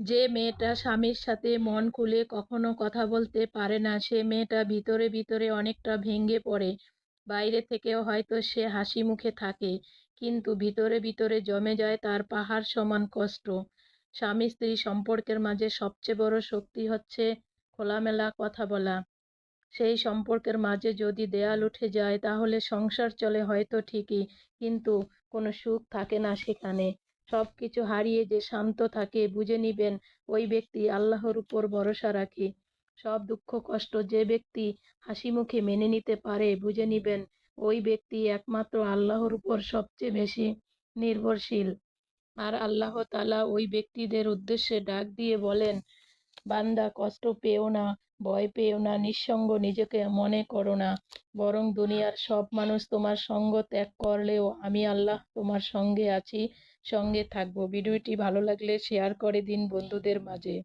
যে মেয়েটা স্বামীর সাথে মন খুলে কখনো কথা বলতে পারে না, সে মেয়েটা ভিতরে ভিতরে অনেকটা ভেঙে পড়ে। বাইরে থেকেও হয়তো সে হাসি মুখে থাকে, কিন্তু ভিতরে ভিতরে জমে যায় তার পাহাড় সমান কষ্ট। স্বামী স্ত্রী সম্পর্কের মাঝে সবচেয়ে বড় শক্তি হচ্ছে খোলামেলা কথা বলা। সেই সম্পর্কের মাঝে যদি দেয়াল উঠে যায় তাহলে সংসার চলে হয়তো ঠিকই, কিন্তু কোনো সুখ থাকে না সেখানে। সবকিছু হারিয়ে যে শান্ত থাকে বুঝে নিবেন ওই ব্যক্তি আল্লাহর উপর ভরসা রাখে। সব দুঃখ কষ্ট যে ব্যক্তি হাসি মুখে মেনে নিতে পারে বুঝে নিবেন ওই ব্যক্তি একমাত্র আল্লাহর উপর সবচেয়ে বেশি নির্ভরশীল। আর আল্লাহ তাআলা ওই ব্যক্তিদের উদ্দেশ্যে ডাক দিয়ে বলেন, বান্দা কষ্ট পেও না, ভয় পেও না, নিঃসঙ্গ নিজেকে মনে করো না, বরং দুনিয়ার সব মানুষ তোমার সঙ্গ ত্যাগ করলেও আমি আল্লাহ তোমার সঙ্গে আছি, সঙ্গে থাকবো। ভিডিওটি ভালো লাগলে শেয়ার করে দিন বন্ধুদের মাঝে।